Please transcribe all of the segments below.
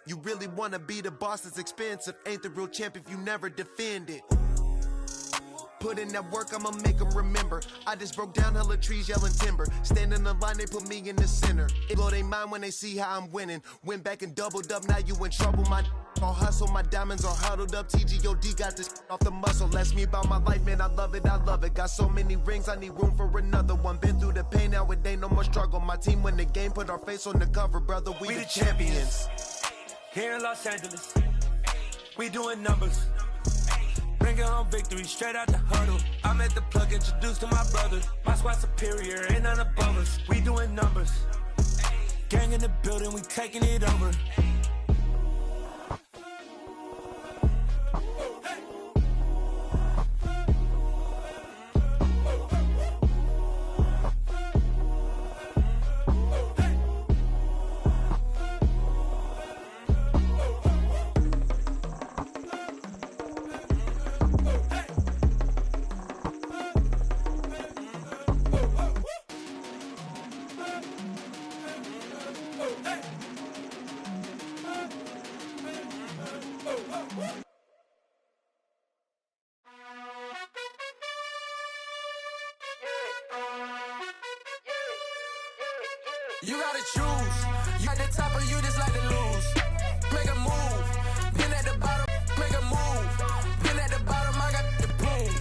You really wanna be the boss, it's expensive. Ain't the real champ if you never defend it. Put in that work, I'ma make them remember. I just broke down hella trees, yelling timber. Stand in the line, they put me in the center. It blow they mind when they see how I'm winning. Went back and doubled up, now you in trouble. My all hustle, my diamonds are huddled up. TGOD got this off the muscle. Ask me about my life, man, I love it, I love it. Got so many rings, I need room for another one. Been through the pain, now it ain't no more struggle. My team win the game, put our face on the cover, brother. We the champions. Here in Los Angeles, we doing numbers. Bringing home victory straight out the huddle. I'm at the plug, introduced to my brothers. My squad superior, ain't none above us. We doing numbers. Gang in the building, we taking it over. You gotta choose. You at the top or you just like to lose. Make a move. Been at the bottom, make a move. Been at the bottom, I got the prove.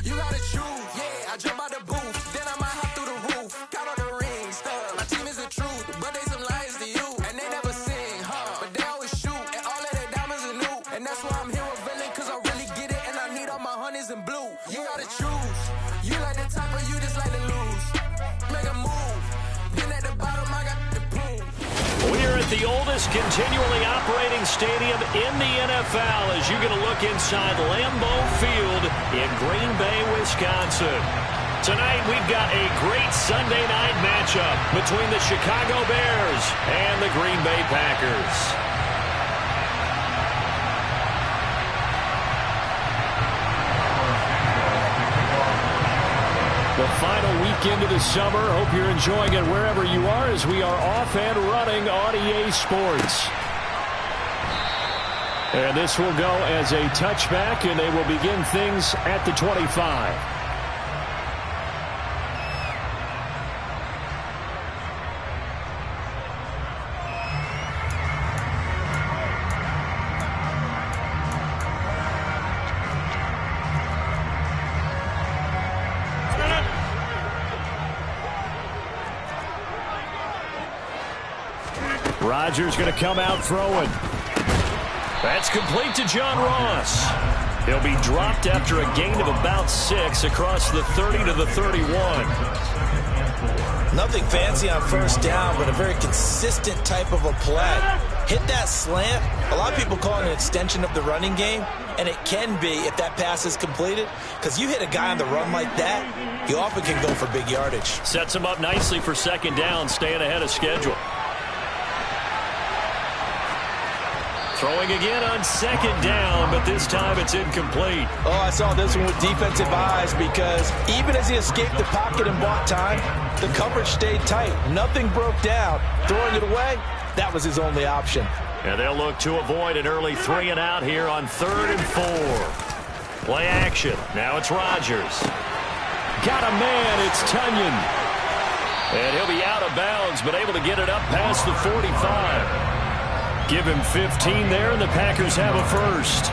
You gotta choose. Yeah, I jump out the booth. Then I might hop through the roof. Count on the rings, stuff. My team is the truth, but they some liars to you. And they never sing, but they always shoot. And all of their diamonds are new. And that's why I'm here with villain, cause I really get it. And I need all my honeys in blue. You gotta choose. You like the top or you just like to lose. Make a move. Been at the bottom, I got the proof. We're at the oldest continually operating stadium in the NFL as you get a look inside Lambeau Field in Green Bay, Wisconsin. Tonight we've got a great Sunday night matchup between the Chicago Bears and the Green Bay Packers. The final weekend of the summer. Hope you're enjoying it wherever you are as we are off and running on EA Sports. And this will go as a touchback, and they will begin things at the 25. Rodgers going to come out throwing. That's complete to John Ross. He'll be dropped after a gain of about 6 across the 30 to the 31. Nothing fancy on first down, but a very consistent type of a play. Hit that slant. A lot of people call it an extension of the running game, and it can be if that pass is completed, because you hit a guy on the run like that, you often can go for big yardage. Sets him up nicely for second down, staying ahead of schedule. Throwing again on second down, but this time it's incomplete. Oh, I saw this one with defensive eyes because even as he escaped the pocket and bought time, the coverage stayed tight. Nothing broke down. Throwing it away, that was his only option. And they'll look to avoid an early 3 and out here on 3rd and 4. Play action. Now it's Rodgers. Got a man. It's Tunyon. And he'll be out of bounds, but able to get it up past the 45. Give him 15 there, and the Packers have a first.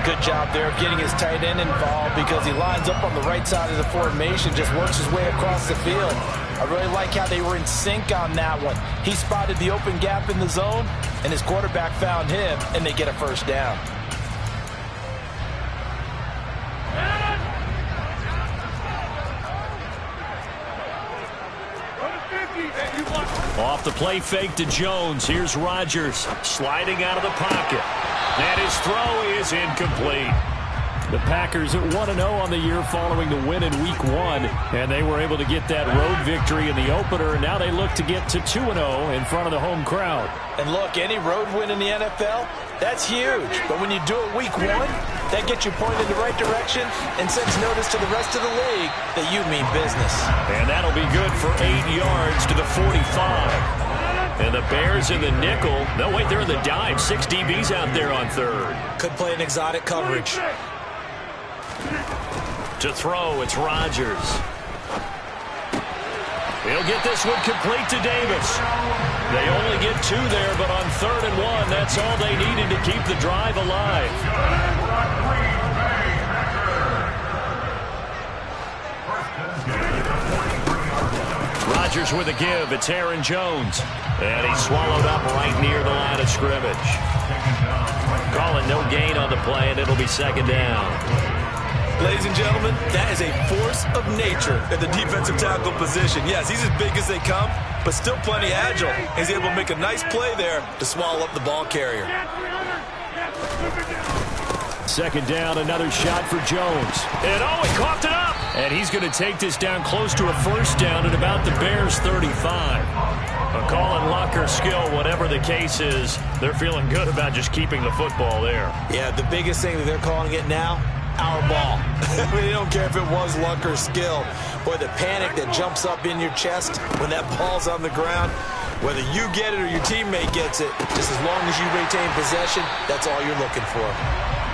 Good job there of getting his tight end involved because he lines up on the right side of the formation, just works his way across the field. I really like how they were in sync on that one. He spotted the open gap in the zone, and his quarterback found him, and they get a first down. Off the play fake to Jones. Here's Rodgers sliding out of the pocket. And his throw is incomplete. The Packers at 1-0 on the year following the win in Week 1. And they were able to get that road victory in the opener. And now they look to get to 2-0 in front of the home crowd. And look, any road win in the NFL, that's huge. But when you do it Week 1, that gets you pointed in the right direction and sends notice to the rest of the league that you mean business. And that'll be good for 8 yards to the 45. And the Bears in the nickel. No, wait, they're in the dime. 6 DBs out there on third. Could play an exotic coverage. To throw, it's Rodgers. He'll get this one complete to Davis. They only get 2 there, but on 3rd and 1, that's all they needed to keep the drive alive. Rodgers with a give. It's Aaron Jones. And he's swallowed up right near the line of scrimmage. Calling no gain on the play, and it'll be 2nd down. Ladies and gentlemen, that is a force of nature at the defensive tackle position. Yes, he's as big as they come, but still plenty agile. He's able to make a nice play there to swallow up the ball carrier. 2nd down, another shot for Jones. And he coughed it up. And he's going to take this down close to a 1st down at about the Bears' 35. A call and luck or skill, whatever the case is, they're feeling good about just keeping the football there. Yeah, the biggest thing that they're calling it now, our ball. They don't care if it was luck or skill. Boy, the panic that jumps up in your chest when that ball's on the ground, whether you get it or your teammate gets it, just as long as you retain possession, that's all you're looking for.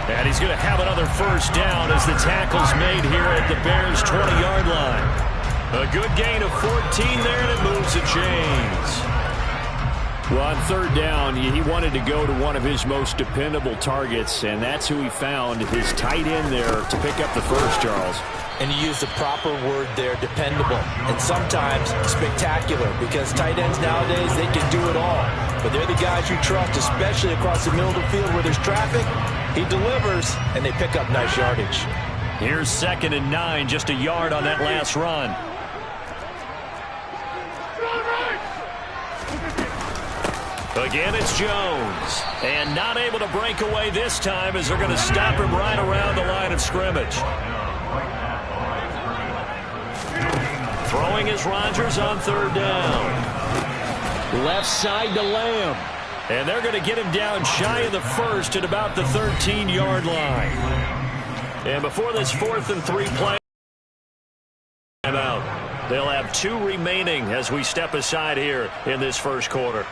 And he's going to have another 1st down as the tackle's made here at the Bears' 20-yard line. A good gain of 14 there, and it moves the chains. Well, on 3rd down, he wanted to go to one of his most dependable targets, and that's who he found, his tight end there to pick up the first, Charles. And you use the proper word there, dependable, and sometimes spectacular, because tight ends nowadays, they can do it all. But they're the guys you trust, especially across the middle of the field where there's traffic. He delivers, and they pick up nice yardage. Here's 2nd and 9, just a yard on that last run. Again, it's Jones. And not able to break away this time as they're going to stop him right around the line of scrimmage. Throwing is Rodgers on 3rd down. Left side to Lamb. And they're going to get him down shy of the 1st at about the 13-yard line. And before this 4th and 3 play, timeout. They'll have 2 remaining as we step aside here in this 1st quarter.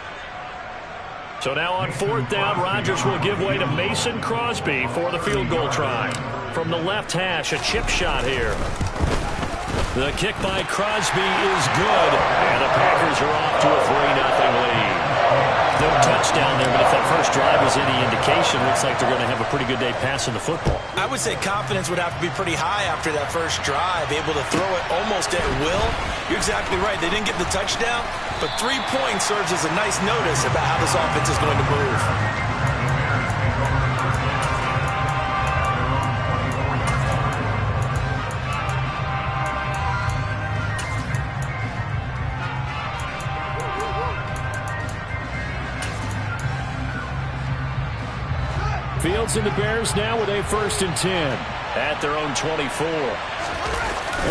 So now on 4th down, Rodgers will give way to Mason Crosby for the field goal try. From the left hash, a chip shot here. The kick by Crosby is good, and the Packers are off to a 3-0 lead. No touchdown there, but if that first drive is any indication, looks like they're going to have a pretty good day passing the football. I would say confidence would have to be pretty high after that first drive, able to throw it almost at will. You're exactly right. They didn't get the touchdown, but 3 points serves as a nice notice about how this offense is going to move. Fields and the Bears now with a 1st and 10 at their own 24.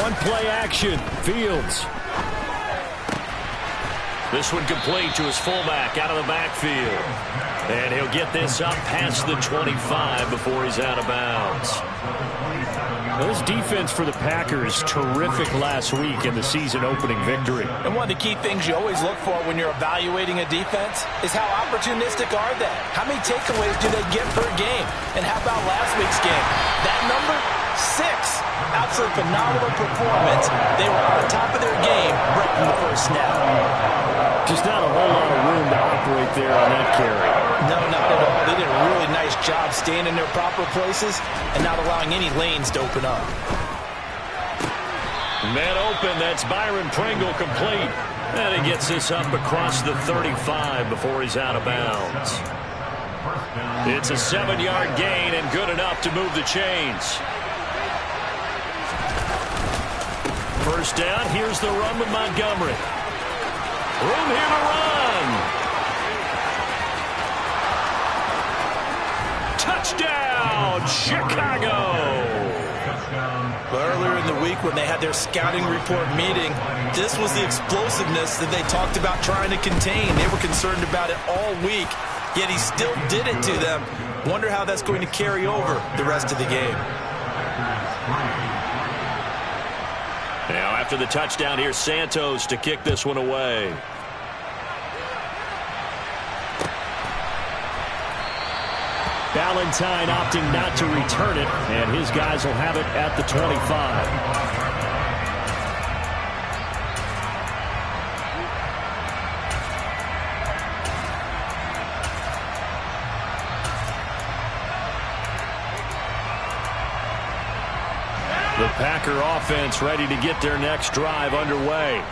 One play action. Fields. This one complete to his fullback out of the backfield. And he'll get this up past the 25 before he's out of bounds. This defense for the Packers, terrific last week in the season-opening victory. And one of the key things you always look for when you're evaluating a defense is how opportunistic are they? How many takeaways do they get per game? And how about last week's game? That number, 6. Absolutely phenomenal performance. They were on top of their game right from the first snap. Just not a whole lot of room to operate there on that carry. No, not at all. They did a really nice job staying in their proper places and not allowing any lanes to open up. Man open, that's Byron Pringle complete. And he gets this up across the 35 before he's out of bounds. It's a 7-yard gain and good enough to move the chains. First down, here's the run with Montgomery. Room here to run. Touchdown, Chicago. Earlier in the week when they had their scouting report meeting, this was the explosiveness that they talked about trying to contain. They were concerned about it all week, yet he still did it to them. Wonder how that's going to carry over the rest of the game. Now after the touchdown, here's Santos to kick this one away. Valentine opting not to return it, and his guys will have it at the 25. The Packer offense ready to get their next drive underway.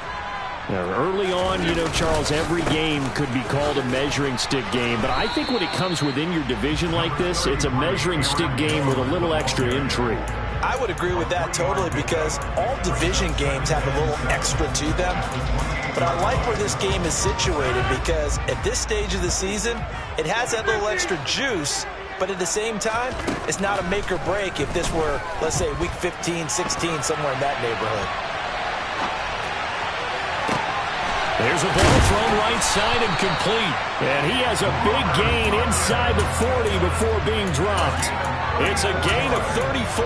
Now, early on, Charles, every game could be called a measuring stick game. But I think when it comes within your division like this, it's a measuring stick game with a little extra intrigue. I would agree with that totally because all division games have a little extra to them. But I like where this game is situated because at this stage of the season, it has that little extra juice. But at the same time, it's not a make or break if this were, let's say, week 15, 16, somewhere in that neighborhood. There's a ball thrown right side and complete. And he has a big gain inside the 40 before being dropped. It's a gain of 34.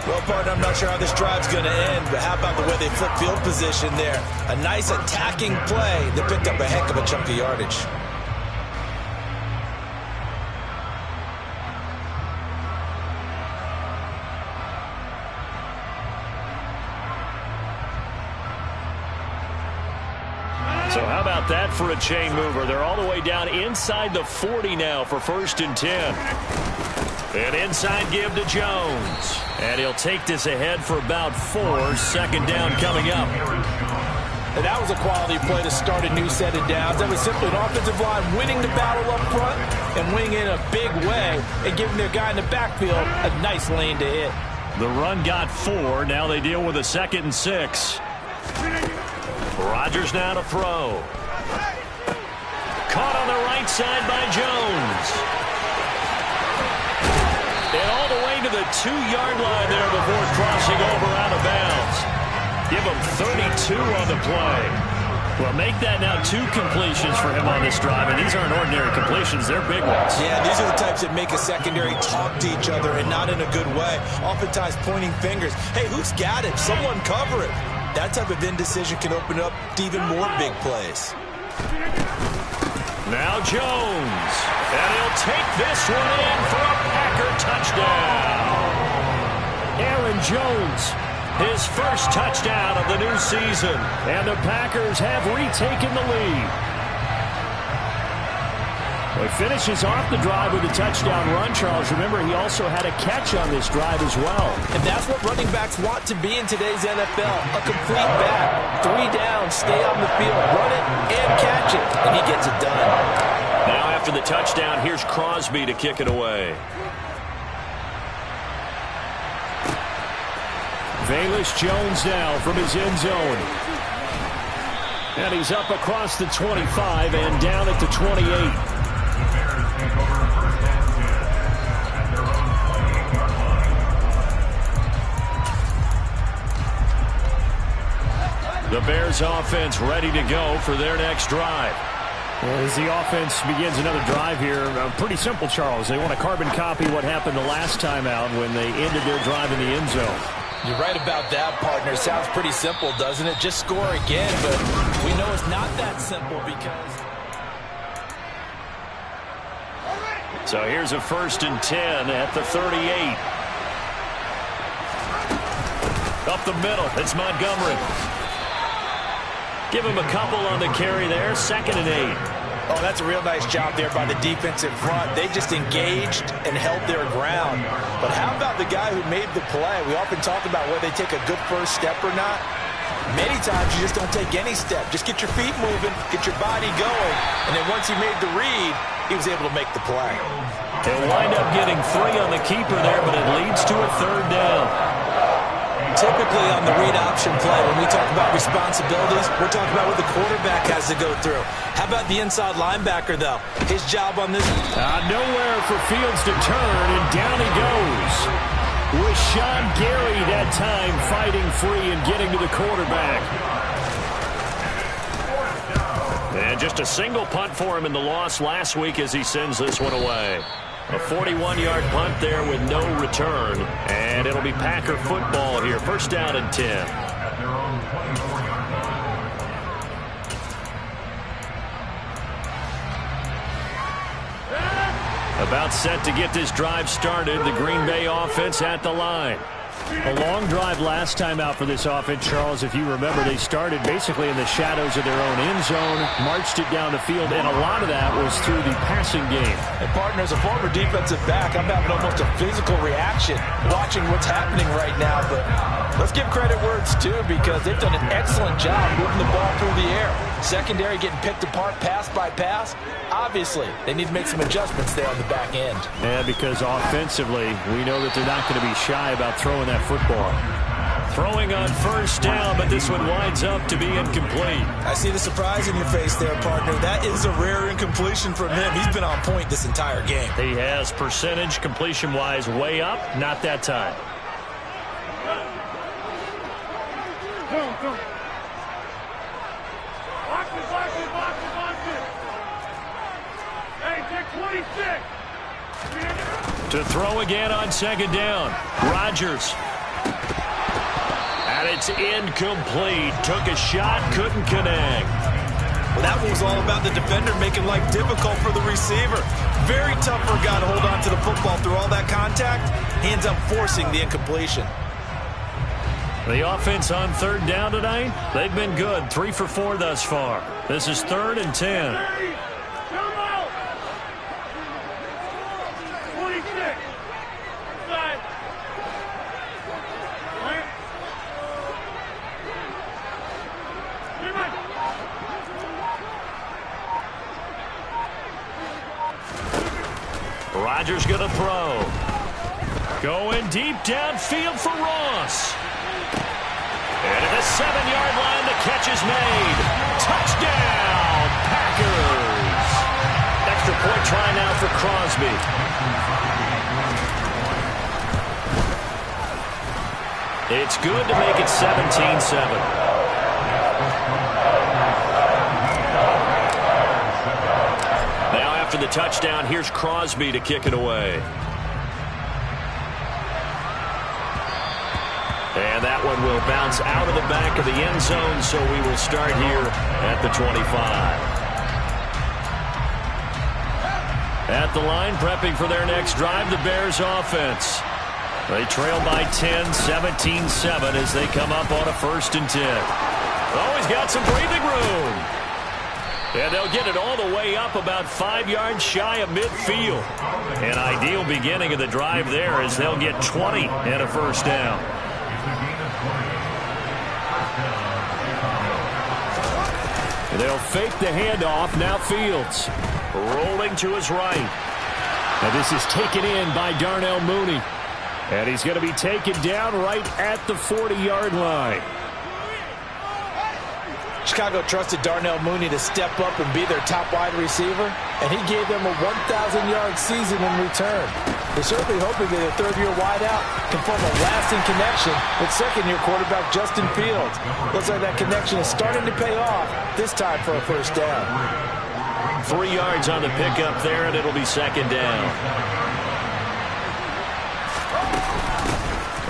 Well, partner, I'm not sure how this drive's going to end, but how about the way they flip field position there? A nice attacking play that picked up a heck of a chunk of yardage. So how about that for a chain mover? They're all the way down inside the 40 now for 1st and 10. An inside give to Jones. And he'll take this ahead for about 4. 2nd down coming up. And that was a quality play to start a new set of downs. That was simply an offensive line winning the battle up front and winning in a big way and giving their guy in the backfield a nice lane to hit. The run got 4. Now they deal with a 2nd and 6. Rodgers now to throw. Caught on the right side by Jones. And all the way to the 2-yard line there before crossing over out of bounds. Give him 32 on the play. Well, make that now 2 completions for him on this drive, and these aren't ordinary completions. They're big ones. Yeah, these are the types that make a secondary talk to each other and not in a good way. Oftentimes pointing fingers. Hey, who's got it? Someone cover it. That type of indecision can open up to even more big plays. Now Jones. And he'll take this one in for a Packer touchdown. Aaron Jones, his first touchdown of the new season. And the Packers have retaken the lead. Well, he finishes off the drive with a touchdown run, Charles. Remember, he also had a catch on this drive as well. And that's what running backs want to be in today's NFL. A complete back. 3 down, stay on the field, run it, and catch it. And he gets it done. Now after the touchdown, here's Crosby to kick it away. Velus Jones now from his end zone. And he's up across the 25 and down at the 28. The Bears offense ready to go for their next drive. Well, as the offense begins another drive here, pretty simple, Charles. They want to carbon copy what happened the last time out when they ended their drive in the end zone. You're right about that, partner. Sounds pretty simple, doesn't it? Just score again, but we know it's not that simple because... So here's a 1st and 10 at the 38. Up the middle, it's Montgomery. Give him a couple on the carry there, 2nd and 8. Oh, that's a real nice job there by the defense in front. They just engaged and held their ground. But how about the guy who made the play? We often talk about whether they take a good first step or not. Many times you just don't take any step. Just get your feet moving, get your body going. And then once he made the read, he was able to make the play. They'll wind up getting 3 on the keeper there, but it leads to a 3rd down. Typically on the read option play, when we talk about responsibilities, we're talking about what the quarterback has to go through. How about the inside linebacker, though? His job on this... Nowhere for Fields to turn, and down he goes. With Sean Gary that time fighting free and getting to the quarterback. And just a single punt for him in the loss last week as he sends this one away. A 41-yard punt there with no return. And it'll be Packer football here. 1st down and 10. About set to get this drive started. The Green Bay offense at the line. A long drive last time out for this offense, Charles. If you remember, they started basically in the shadows of their own end zone, marched it down the field, and a lot of that was through the passing game. And partner, as a former defensive back, I'm having almost a physical reaction watching what's happening right now. But let's give credit where it's due, because they've done an excellent job moving the ball through the air. Secondary getting picked apart pass by pass. Obviously, they need to make some adjustments there on the back end. Yeah, because offensively, we know that they're not going to be shy about throwing that football. Throwing on first down, but this one winds up to be incomplete. I see the surprise in your face there, partner. That is a rare incompletion from him. He's been on point this entire game. He has percentage completion-wise way up, not that time. To throw again on second down. Rodgers. And it's incomplete. Took a shot, couldn't connect. Well, that was all about the defender making life difficult for the receiver. Very tough for a guy to hold on to the football through all that contact. He ends up forcing the incompletion. The offense on third down tonight, they've been good. 3 for 4 thus far. This is 3rd and 10. Rodgers going to throw. Going deep downfield for Ross. And at the 7-yard line, the catch is made. Touchdown, Packers. Extra point try now for Crosby. It's good to make it 17-7. After the touchdown, here's Crosby to kick it away. And that one will bounce out of the back of the end zone, so we will start here at the 25. At the line, prepping for their next drive, the Bears offense. They trail by 10, 17-7 as they come up on a 1st and 10. Oh, he's got some breathing room. And they'll get it all the way up about 5 yards shy of midfield. An ideal beginning of the drive there as they'll get 20 and a 1st down. They'll fake the handoff. Now Fields rolling to his right. And this is taken in by Darnell Mooney. And he's going to be taken down right at the 40-yard line. Chicago trusted Darnell Mooney to step up and be their top wide receiver, and he gave them a 1,000-yard season in return. They're certainly hoping that their third-year wideout can form a lasting connection with second-year quarterback Justin Fields. Looks like that connection is starting to pay off, this time for a 1st down. 3 yards on the pickup there, and it'll be 2nd down.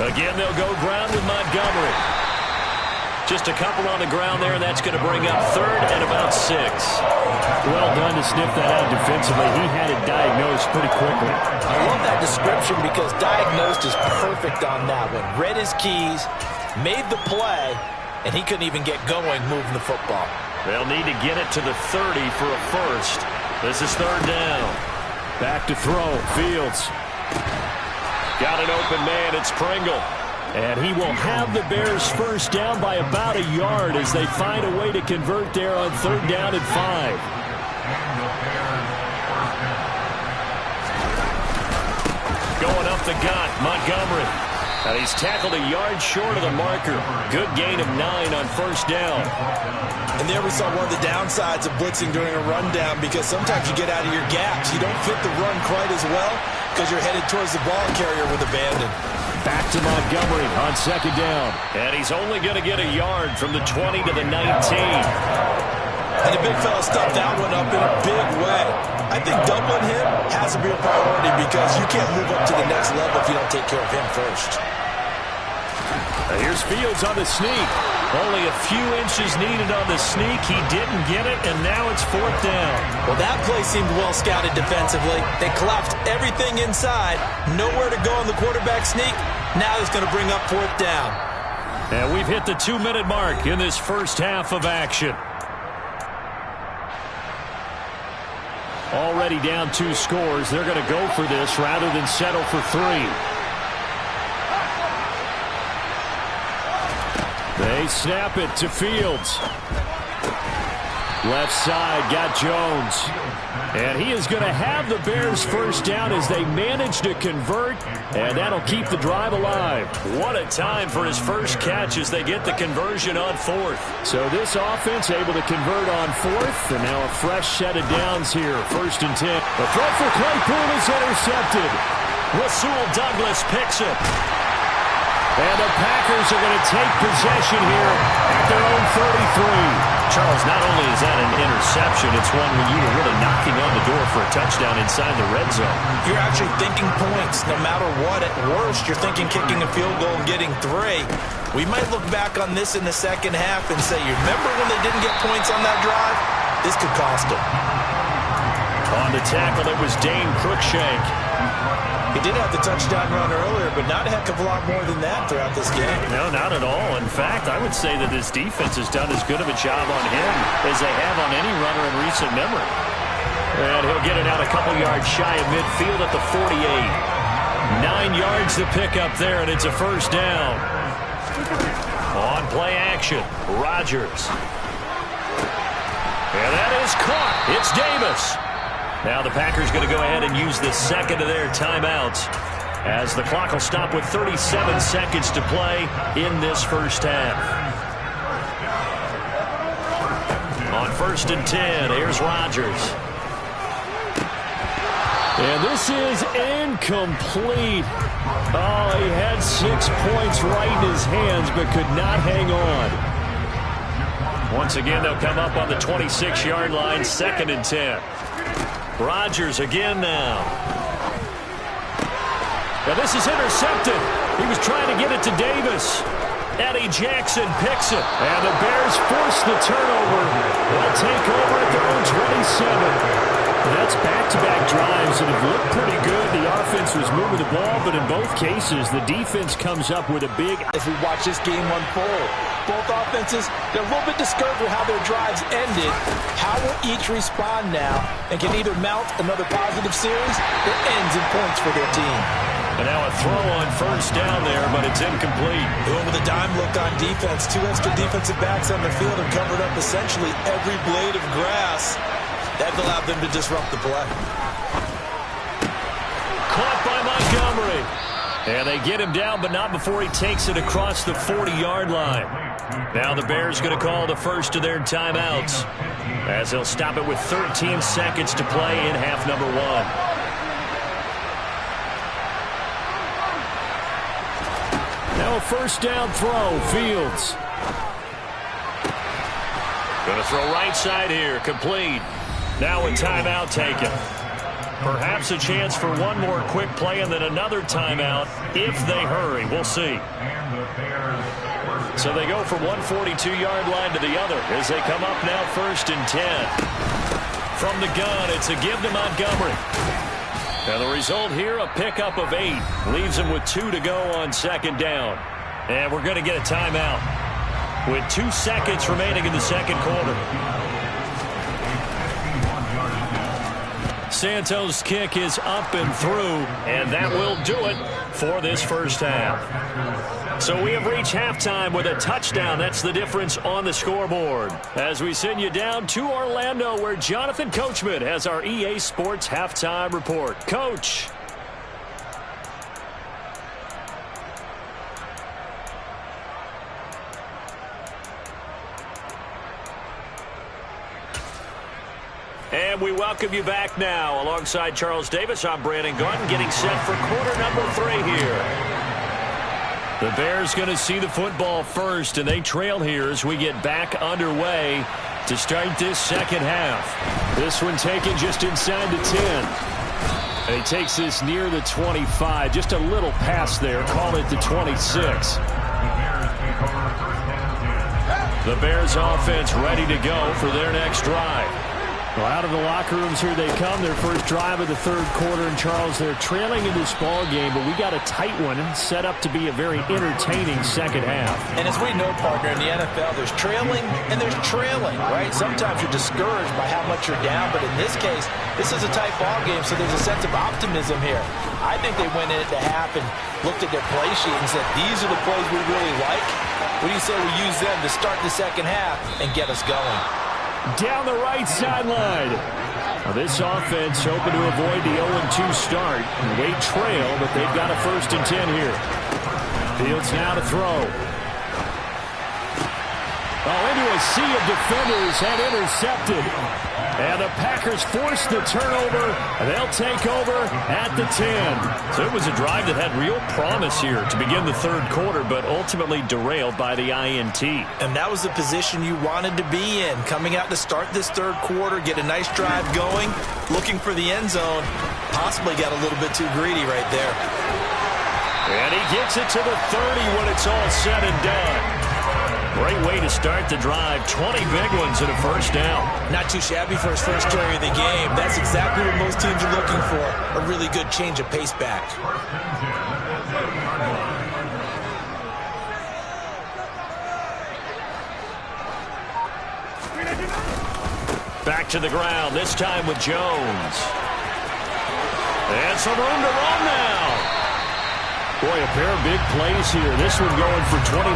Again, they'll go ground with Montgomery. Just a couple on the ground there, and that's going to bring up 3rd and about 6. Well done to sniff that out defensively. He had it diagnosed pretty quickly. I love that description because diagnosed is perfect on that one. Read his keys, made the play, and he couldn't even get going moving the football. They'll need to get it to the 30 for a 1st. This is 3rd down. Back to throw. Fields. Got an open man. It's Pringle. And he will have the Bears 1st down by about a yard as they find a way to convert there on 3rd down and 5. Going up the gut, Montgomery. And he's tackled a yard short of the marker. Good gain of 9 on 1st down. And there we saw one of the downsides of blitzing during a rundown, because sometimes you get out of your gaps. You don't fit the run quite as well because you're headed towards the ball carrier with abandon. Back to Montgomery on 2nd down. And he's only going to get a yard from the 20 to the 19. And the big fella stuffed that one up in a big way. I think doubling him has to be a priority because you can't move up to the next level if you don't take care of him first. Here's Fields on the sneak. Only a few inches needed on the sneak. He didn't get it, and now it's 4th down. Well, that play seemed well scouted defensively. They collapsed everything inside. Nowhere to go on the quarterback sneak. Now he's going to bring up 4th down. And we've hit the 2-minute mark in this first half of action. Already down 2 scores. They're going to go for this rather than settle for 3. They snap it to Fields. Left side got Jones. And he is going to have the Bears first down as they manage to convert. And that'll keep the drive alive. What a time for his first catch as they get the conversion on 4th. So this offense able to convert on 4th. And now a fresh set of downs here. 1st and 10. The throw for Claypool is intercepted. Rasul Douglas picks it. And the Packers are going to take possession here at their own 33. Charles, not only is that an interception, it's one where you were really knocking on the door for a touchdown inside the red zone. You're actually thinking points no matter what. At worst, you're thinking kicking a field goal and getting 3. We might look back on this in the second half and say, you remember when they didn't get points on that drive? This could cost them. On the tackle, it was Dane Cruikshank. He did have the touchdown run earlier, but not a heck of a lot more than that throughout this game. No, not at all. In fact, I would say that this defense has done as good of a job on him as they have on any runner in recent memory. And he'll get it out a couple yards shy of midfield at the 48. 9 yards to pick up there, and it's a first down. On play action, Rodgers. And that is caught. It's Davis. Now the Packers going to go ahead and use the second of their timeouts as the clock will stop with 37 seconds to play in this first half. On 1st and 10, here's Rodgers. And this is incomplete. Oh, he had 6 points right in his hands but could not hang on. Once again, they'll come up on the 26-yard line, 2nd and 10. Rodgers again now. Now this is intercepted. He was trying to get it to Davis. Eddie Jackson picks it. And the Bears force the turnover. They'll take over at their own 27. That's back-to-back drives that have looked pretty good. The offense was moving the ball, but in both cases, the defense comes up with a big... As we watch this game unfold, both offenses, they're a little bit discouraged with how their drives ended. How will each respond now and can either mount another positive series that ends in points for their team? And now a throw on first down there, but it's incomplete. With a dime look on defense, 2 extra defensive backs on the field and covered up essentially every blade of grass. That allowed them to disrupt the play. Caught by Montgomery. And they get him down, but not before he takes it across the 40-yard line. Now the Bears going to call the first of their timeouts as they'll stop it with 13 seconds to play in half number 1. Now a first down throw, Fields. Going to throw right side here, complete. Now a timeout taken. Perhaps a chance for one more quick play and then another timeout if they hurry. We'll see. So they go from 142-yard line to the other as they come up now 1st and 10. From the gun, it's a give to Montgomery. And the result here, a pickup of 8. Leaves him with 2 to go on 2nd down. And we're going to get a timeout with 2 seconds remaining in the 2nd quarter. Santos' kick is up and through, and that will do it for this first half. So we have reached halftime with a touchdown. That's the difference on the scoreboard. As we send you down to Orlando, where Jonathan Coachman has our EA Sports Halftime Report. Coach. And we welcome you back now. Alongside Charles Davis, I'm Brandon Gaudin, getting set for quarter number 3 here. The Bears going to see the football first, and they trail here as we get back underway to start this second half. This one taken just inside the 10. And he takes this near the 25, just a little past there, call it the 26. The Bears offense ready to go for their next drive. Well, out of the locker rooms here they come. Their first drive of the third quarter. And, Charles, they're trailing in this ball game, but we got a tight one set up to be a very entertaining second half. And as we know, partner, in the NFL, there's trailing and there's trailing, right? Sometimes you're discouraged by how much you're down, but in this case, this is a tight ball game, so there's a sense of optimism here. I think they went in at the half and looked at their play sheet and said, these are the plays we really like. What do you say we use them to start the second half and get us going? Down the right sideline. Well, this offense hoping to avoid the 0-2 start. They trail, but they've got a 1st and 10 here. Fields now to throw. Oh, into a sea of defenders and intercepted. And the Packers force the turnover. They'll take over at the 10. So it was a drive that had real promise here to begin the third quarter, but ultimately derailed by the INT. And that was the position you wanted to be in. Coming out to start this third quarter, get a nice drive going, looking for the end zone. Possibly got a little bit too greedy right there. And he gets it to the 30 when it's all said and done. Great way to start the drive. 20 big ones and a first down. Not too shabby for his first carry of the game. That's exactly what most teams are looking for. A really good change of pace back. Back to the ground, this time with Jones. And some room to run now. Boy, a pair of big plays here. This one going for 29.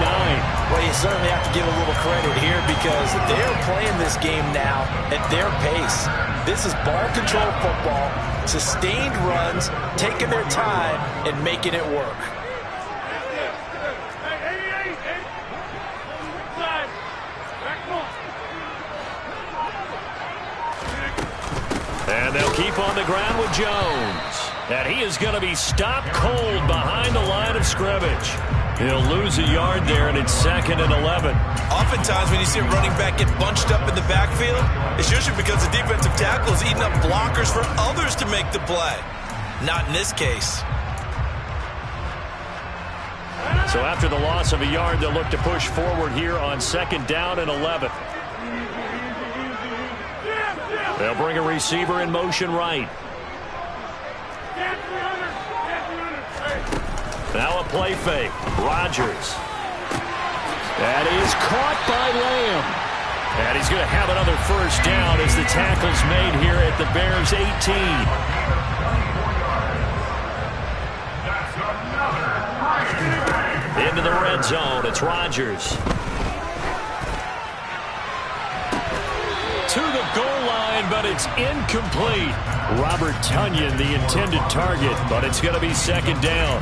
Well, you certainly have to give a little credit here because they're playing this game now at their pace. This is ball control football, sustained runs, taking their time and making it work. And they'll keep on the ground with Jones. And he is going to be stopped cold behind the line of scrimmage. He'll lose a yard there, and it's 2nd and 11. Oftentimes when you see a running back get bunched up in the backfield, it's usually because the defensive tackle is eating up blockers for others to make the play. Not in this case. So after the loss of a yard, they'll look to push forward here on 2nd down and 11. They'll bring a receiver in motion right. Now a play fake. Rodgers. That is caught by Lamb. And he's going to have another first down as the tackle's made here at the Bears 18. Into the red zone. It's Rodgers. To the goal line, but it's incomplete. Robert Tonyan, the intended target, but it's going to be 2nd down.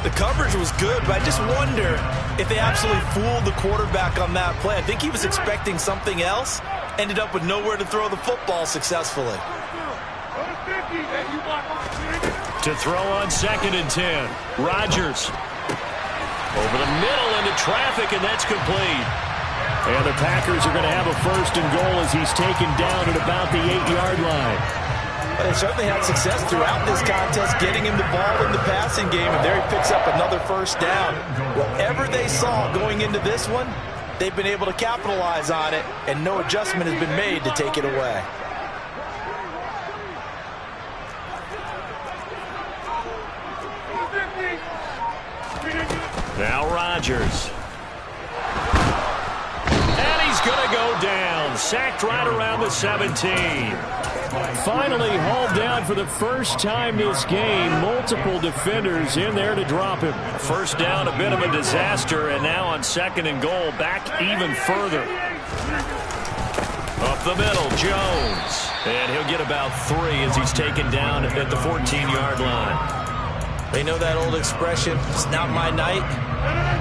The coverage was good, but I just wonder if they absolutely fooled the quarterback on that play. I think he was expecting something else, ended up with nowhere to throw the football successfully. To throw on 2nd and 10. Rodgers. Over the middle into traffic, and that's complete. And the Packers are going to have a 1st and goal as he's taken down at about the 8-yard line. But they certainly had success throughout this contest, getting him the ball in the passing game, and there he picks up another first down. Whatever they saw going into this one, they've been able to capitalize on it, and no adjustment has been made to take it away. Now Rodgers. And he's going to go down. Sacked right around the 17. Finally hauled down for the first time this game. Multiple defenders in there to drop him. First down, a bit of a disaster, and now on 2nd and goal, back even further. Up the middle, Jones. And he'll get about 3 as he's taken down at the 14-yard line. They know that old expression, it's not my night.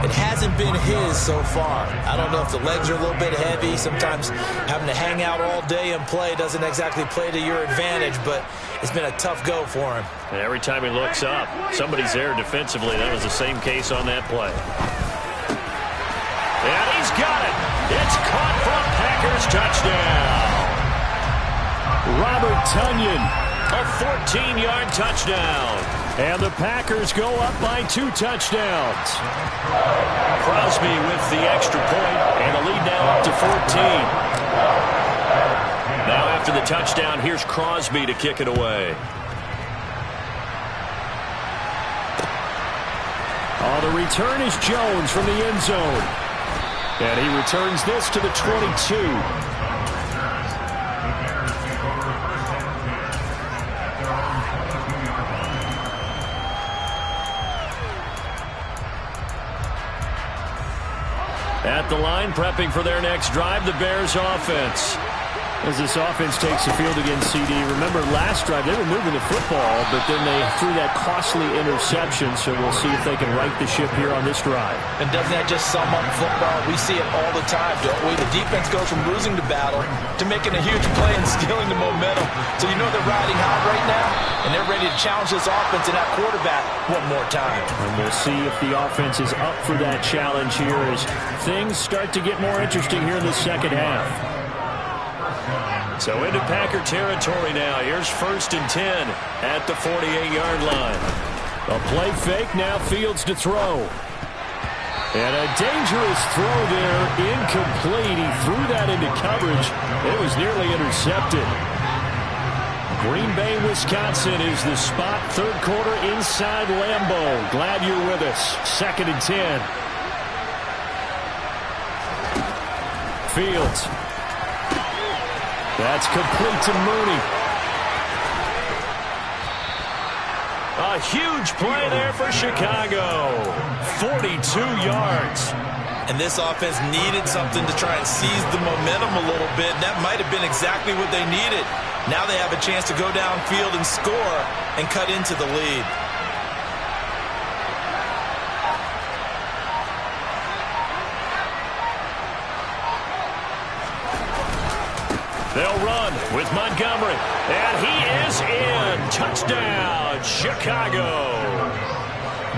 It hasn't been his so far. I don't know if the legs are a little bit heavy. Sometimes having to hang out all day and play doesn't exactly play to your advantage, but it's been a tough go for him. And every time he looks up, somebody's there defensively. That was the same case on that play. And he's got it. It's caught for a Packers touchdown. Robert Tonyan A 14-yard touchdown. And the Packers go up by 2 touchdowns. Crosby with the extra point, and the lead now up to 14. Now after the touchdown, here's Crosby to kick it away. The return is Jones from the end zone. And he returns this to the 22. At the line, prepping for their next drive, the Bears offense. As this offense takes the field against CD. Remember, last drive, they were moving the football, but then they threw that costly interception, so we'll see if they can right the ship here on this drive. And doesn't that just sum up football? We see it all the time, don't we? The defense goes from losing the battle to making a huge play and stealing the momentum. So you know they're riding high right now, and they're ready to challenge this offense and that quarterback one more time. And we'll see if the offense is up for that challenge here as things start to get more interesting here in the second half. So into Packer territory now. Here's 1st and 10 at the 48-yard line. A play fake, now Fields to throw. And a dangerous throw there, incomplete. He threw that into coverage. It was nearly intercepted. Green Bay, Wisconsin is the spot. 3rd quarter inside Lambeau. Glad you're with us. 2nd and 10. Fields. That's complete to Mooney. A huge play there for Chicago. 42 yards. And this offense needed something to try and seize the momentum a little bit. That might have been exactly what they needed. Now they have a chance to go downfield and score and cut into the lead. They'll run with Montgomery. And he is in. Touchdown, Chicago.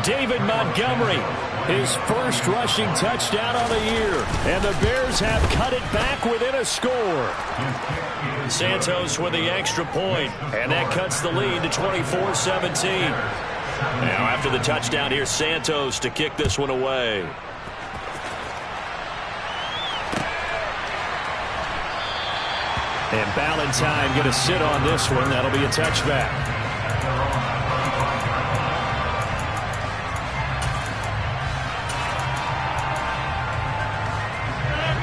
David Montgomery, his first rushing touchdown on the year. And the Bears have cut it back within a score. Santos with the extra point. And that cuts the lead to 24-17. Now after the touchdown, here's Santos to kick this one away. And Ballantyne going to sit on this one. That'll be a touchback.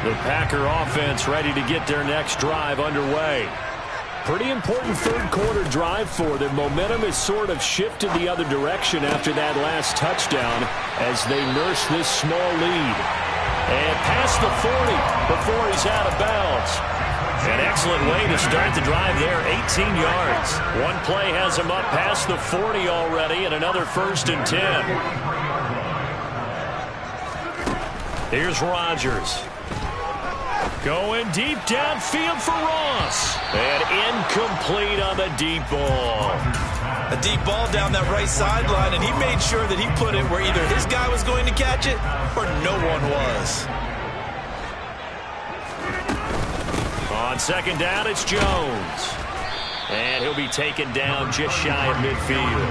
The Packer offense ready to get their next drive underway. Pretty important 3rd quarter drive for them. Momentum has sort of shifted the other direction after that last touchdown as they nurse this small lead. And past the 40 before he's out of bounds. An excellent way to start the drive there, 18 yards. One play has him up past the 40 already, and another 1st and 10. Here's Rodgers. Going deep downfield for Ross. And incomplete on the deep ball. A deep ball down that right sideline, and he made sure that he put it where either his guy was going to catch it or no one was. On 2nd down, it's Jones. And he'll be taken down just shy of midfield.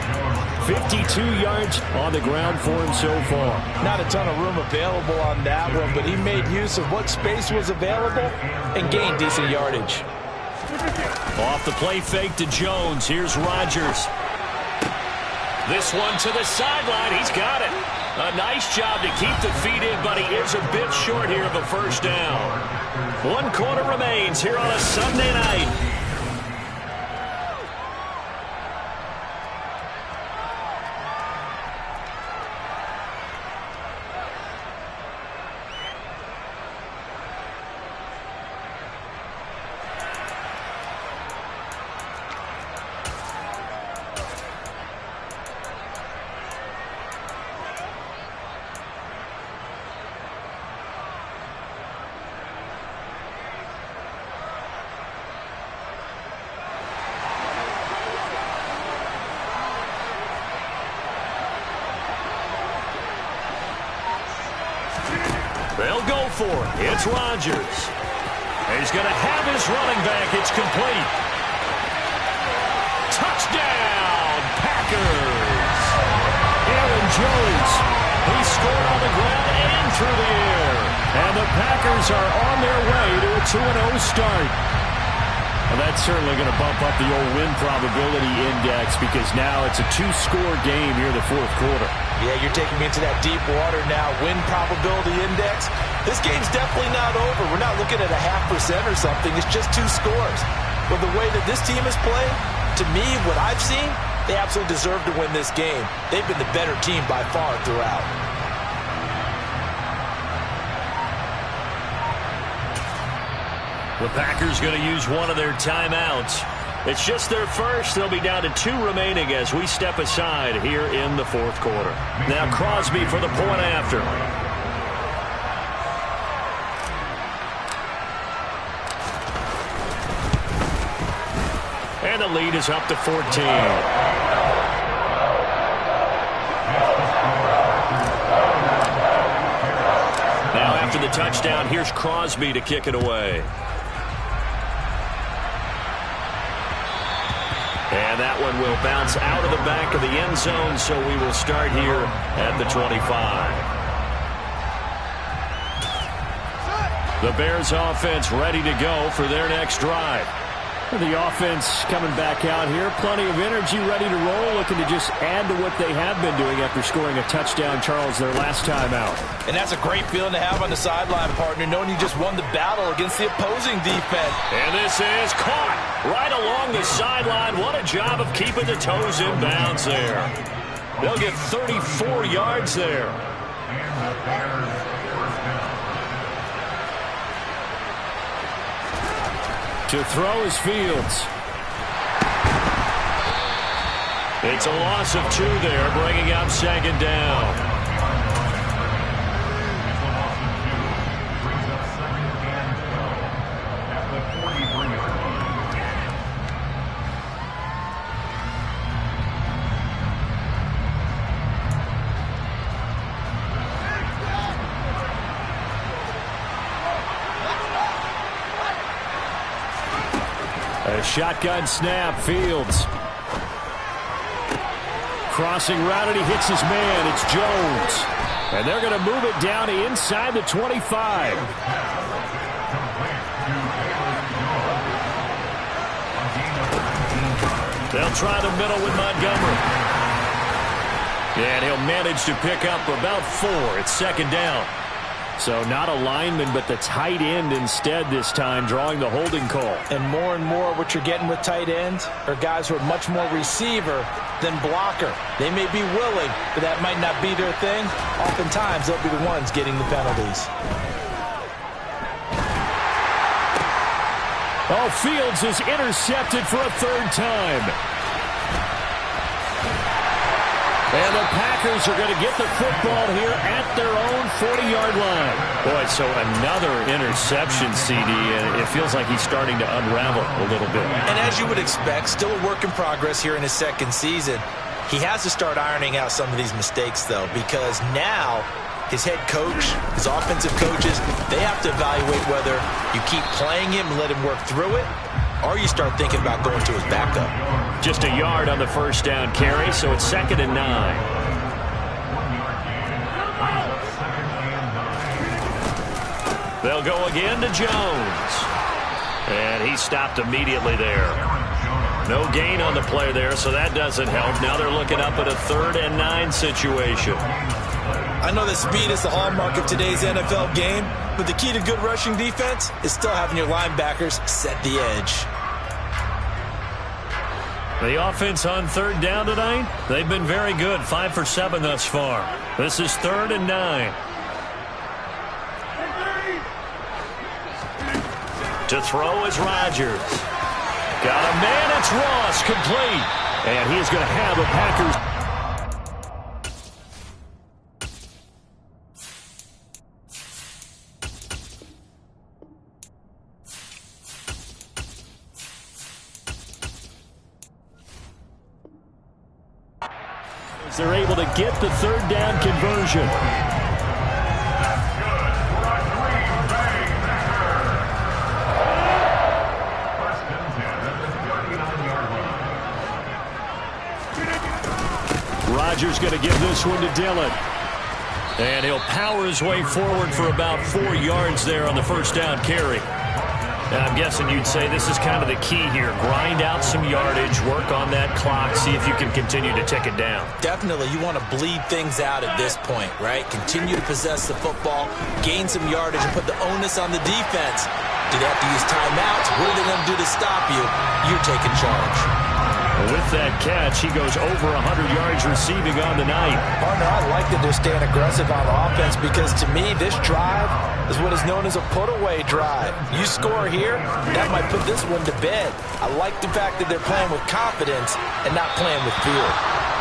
52 yards on the ground for him so far. Not a ton of room available on that one, but he made use of what space was available and gained decent yardage. Off the play fake to Jones. Here's Rodgers. This one to the sideline. He's got it. A nice job to keep the feet in, but he is a bit short here of a 1st down. 1 quarter remains here on a Sunday night. They'll go for it. It's Rodgers. He's going to have his running back. It's complete. Touchdown, Packers! Aaron Jones, he scored on the ground and through the air. And the Packers are on their way to a 2-0 start. Well, that's certainly going to bump up the old win probability index because now it's a 2-score game here in the fourth quarter. Yeah, you're taking me into that deep water now. Win probability index. This game's definitely not over. We're not looking at a 0.5% or something. It's just 2 scores. But the way that this team has played, to me, what I've seen, they absolutely deserve to win this game. They've been the better team by far throughout. The Packers going to use one of their timeouts. It's just their first. They'll be down to 2 remaining as we step aside here in the fourth quarter. Now Crosby for the point after. And the lead is up to 14. Now after the touchdown, here's Crosby to kick it away. And that one will bounce out of the back of the end zone, so we will start here at the 25. The Bears offense ready to go for their next drive. The offense coming back out here. Plenty of energy, ready to roll, looking to just add to what they have been doing after scoring a touchdown, Charles, their last time out. And that's a great feeling to have on the sideline, partner, knowing you just won the battle against the opposing defense. And this is caught right along the sideline. What a job of keeping the toes in bounds there. They'll get 34 yards there. To throw is Fields. It's a loss of 2 there, bringing up second down. A shotgun snap, Fields. Crossing route, and he hits his man. It's Jones. And they're going to move it down to inside the 25. They'll try the middle with Montgomery. And he'll manage to pick up about 4. It's second down. So not a lineman, but the tight end instead this time, drawing the holding call. And more what you're getting with tight ends are guys who are much more receiver than blocker. They may be willing, but that might not be their thing. Oftentimes, they'll be the ones getting the penalties. Oh, Fields is intercepted for a 3rd time. And the Packers are going to get the football here at their own 40-yard line. Boy, so another interception, CD, and it feels like he's starting to unravel a little bit. And as you would expect, still a work in progress here in his 2nd season. He has to start ironing out some of these mistakes, though, because now his head coach, his offensive coaches, they have to evaluate whether you keep playing him and let him work through it, or you start thinking about going to his backup. Just a yard on the first down carry, so it's 2nd and 9. They'll go again to Jones. And he stopped immediately there. No gain on the play there, so that doesn't help. Now they're looking up at a 3rd and 9 situation. I know that speed is the hallmark of today's NFL game, but the key to good rushing defense is still having your linebackers set the edge. The offense on 3rd down tonight, they've been very good. 5 for 7 thus far. This is 3rd and 9. To throw is Rodgers. Got a man, it's Ross, complete. And he's going to have the Packers. They're able to get the 3rd down conversion. Rodgers going to give this one to Dillon. And he'll power his way forward for about 4 yards there on the first down carry. And I'm guessing you'd say this is kind of the key here. Grind out some yardage, work on that clock, see if you can continue to tick it down. Definitely. You want to bleed things out at this point, right? Continue to possess the football, gain some yardage, and put the onus on the defense. Do they have to use timeouts? What are they going to do to stop you? You're taking charge. With that catch, he goes over 100 yards receiving on the night. Partner, I like that they're staying aggressive on offense because, to me, this drive is what is known as a put-away drive. You score here, that might put this one to bed. I like the fact that they're playing with confidence and not playing with fear.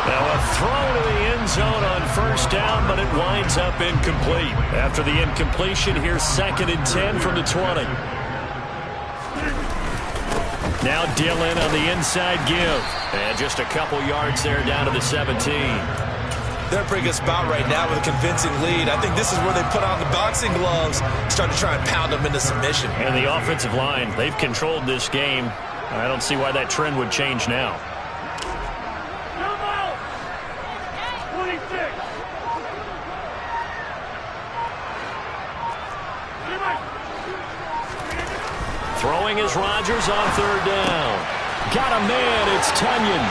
Now a throw to the end zone on first down, but it winds up incomplete. After the incompletion, here's 2nd and 10 from the 20. Now Dillon on the inside give. And just a couple yards there down to the 17. They're in a pretty good spot right now with a convincing lead. I think this is where they put on the boxing gloves, start to try and pound them into submission. And the offensive line, they've controlled this game. I don't see why that trend would change now. Throwing is Rodgers on 3rd down. Got a man, it's Tunyon.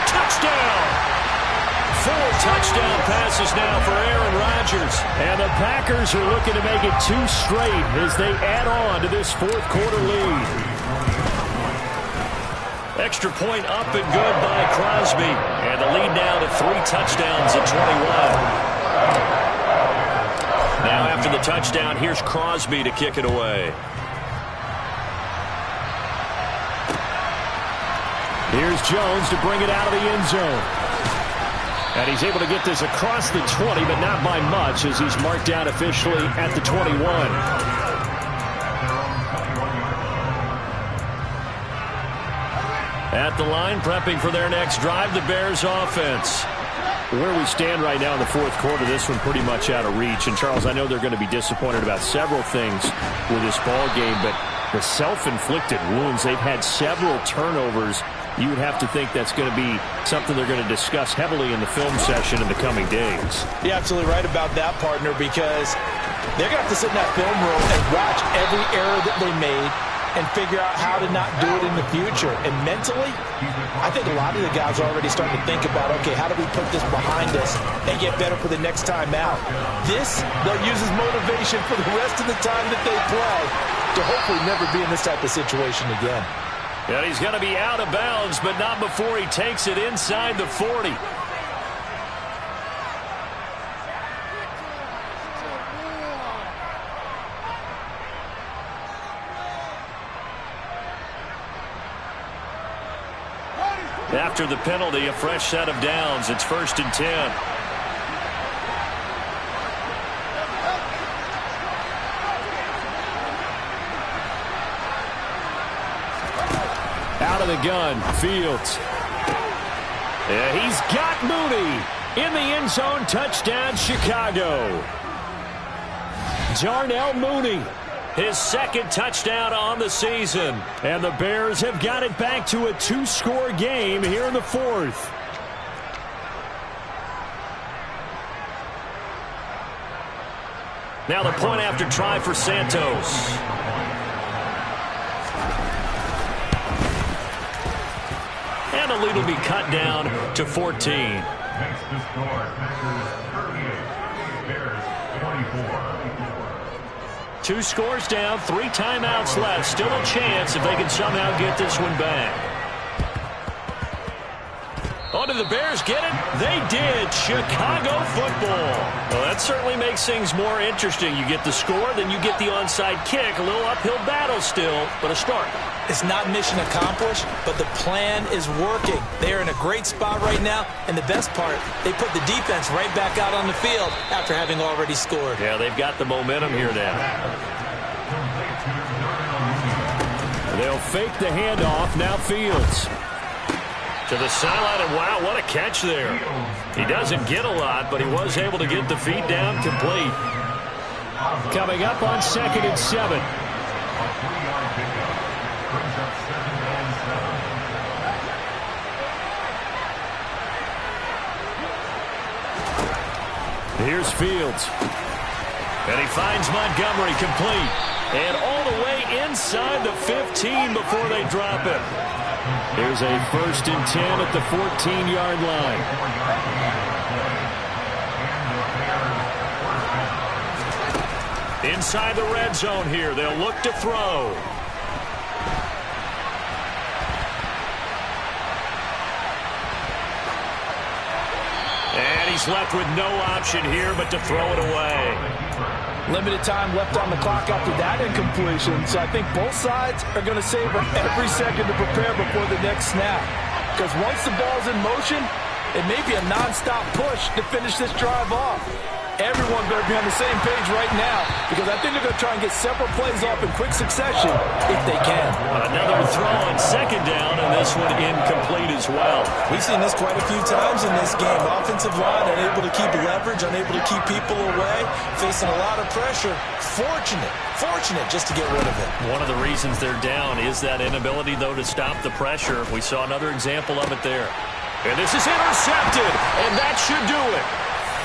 Touchdown! 4 touchdown passes now for Aaron Rodgers. And the Packers are looking to make it 2 straight as they add on to this 4th quarter lead. Extra point up and good by Crosby. And the lead now to 3 touchdowns at 21. Now after the touchdown, here's Crosby to kick it away. Here's Jones to bring it out of the end zone. And he's able to get this across the 20, but not by much as he's marked down officially at the 21. At the line, prepping for their next drive, the Bears offense. Where we stand right now in the 4th quarter, this one pretty much out of reach. And, Charles, I know they're going to be disappointed about several things with this ball game, but the self-inflicted wounds, they've had several turnovers. You would have to think that's going to be something they're going to discuss heavily in the film session in the coming days. You're absolutely right about that, partner, because they're going to have to sit in that film room and watch every error that they made and figure out how to not do it in the future. And mentally, I think a lot of the guys are already starting to think about, okay, how do we put this behind us and get better for the next time out? This, they'll use as motivation for the rest of the time that they play to hopefully never be in this type of situation again. And he's going to be out of bounds, but not before he takes it inside the 40. After the penalty, a fresh set of downs. It's 1st and 10. Out of the gun, Fields. Yeah, he's got Mooney in the end zone. Touchdown, Chicago. Darnell Mooney, his 2nd touchdown on the season. And the Bears have got it back to a 2-score game here in the 4th. Now the point after try for Santos. And the lead will be cut down to 14. Next to score, Packers 38, Bears 24. 2 scores down, 3 timeouts left. Still a chance if they can somehow get this one back. Oh, did the Bears get it? They did. Chicago football. Well, that certainly makes things more interesting. You get the score, then you get the onside kick. A little uphill battle still, but a start. It's not mission accomplished, but the plan is working. They are in a great spot right now, and the best part, they put the defense right back out on the field after having already scored. Yeah, they've got the momentum here now. They'll fake the handoff. Now Fields. To the sideline, and wow, what a catch there. He doesn't get a lot, but he was able to get the feet down complete. Coming up on 2nd and 7. Here's Fields. And he finds Montgomery complete. And all the way inside the 15 before they drop it. Here's a 1st and 10 at the 14-yard line. Inside the red zone here. They'll look to throw. And he's left with no option here but to throw it away. Limited time left on the clock after that incompletion, so I think both sides are going to savor every second to prepare before the next snap. Because once the ball's in motion, it may be a non-stop push to finish this drive off. Everyone better be on the same page right now, because I think they're going to try and get several plays off in quick succession if they can. Another throw on 2nd down, and this one incomplete as well. We've seen this quite a few times in this game. Offensive line unable to keep leverage, unable to keep people away, facing a lot of pressure. Fortunate just to get rid of it. One of the reasons they're down is that inability, though, to stop the pressure. We saw another example of it there. And this is intercepted, and that should do it.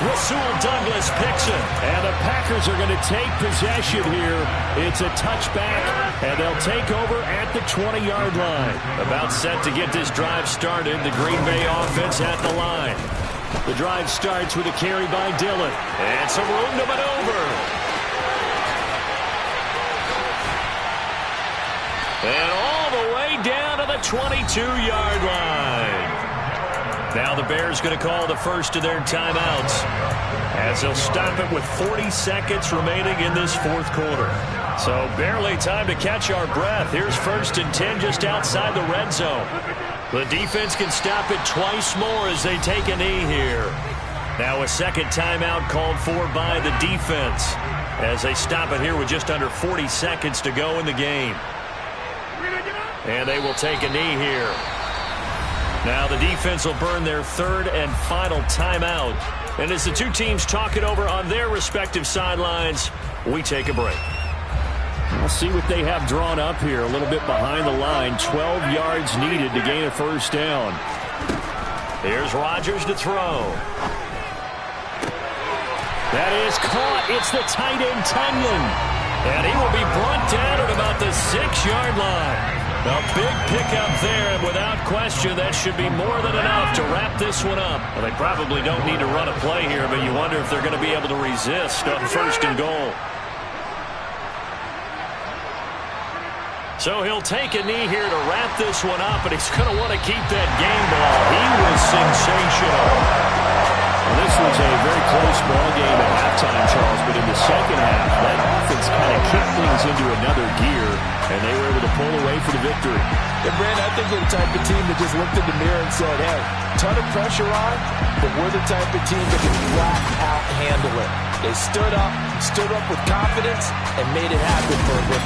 Rasul Douglas picks it, and the Packers are going to take possession here. It's a touchback, and they'll take over at the 20-yard line. About set to get this drive started, the Green Bay offense at the line. The drive starts with a carry by Dillon, and some room to maneuver. And all the way down to the 22-yard line. Now the Bears going to call the first of their timeouts as they'll stop it with 40 seconds remaining in this 4th quarter. So barely time to catch our breath. Here's 1st and 10 just outside the red zone. The defense can stop it twice more as they take a knee here. Now a second timeout called for by the defense as they stop it here with just under 40 seconds to go in the game. And they will take a knee here. Now the defense will burn their 3rd and final timeout. And as the two teams talk it over on their respective sidelines, we take a break. We'll see what they have drawn up here. A little bit behind the line. 12 yards needed to gain a 1st down. Here's Rodgers to throw. That is caught. It's the tight end, Tunyon. And he will be brought down at about the 6-yard line. A big pickup there, and without question, that should be more than enough to wrap this one up. Well, they probably don't need to run a play here, but you wonder if they're going to be able to resist on 1st and goal. So he'll take a knee here to wrap this one up, and he's going to want to keep that game ball. He was sensational. Well, this was a very close ball game at halftime, Charles, but in the second half, that offense kind of kicked things into another gear, and they were able to pull away for the victory. And, Brand, I think they're the type of team that just looked in the mirror and said, hey, ton of pressure on, but we're the type of team that can flat out handle it. They stood up with confidence, and made it happen for a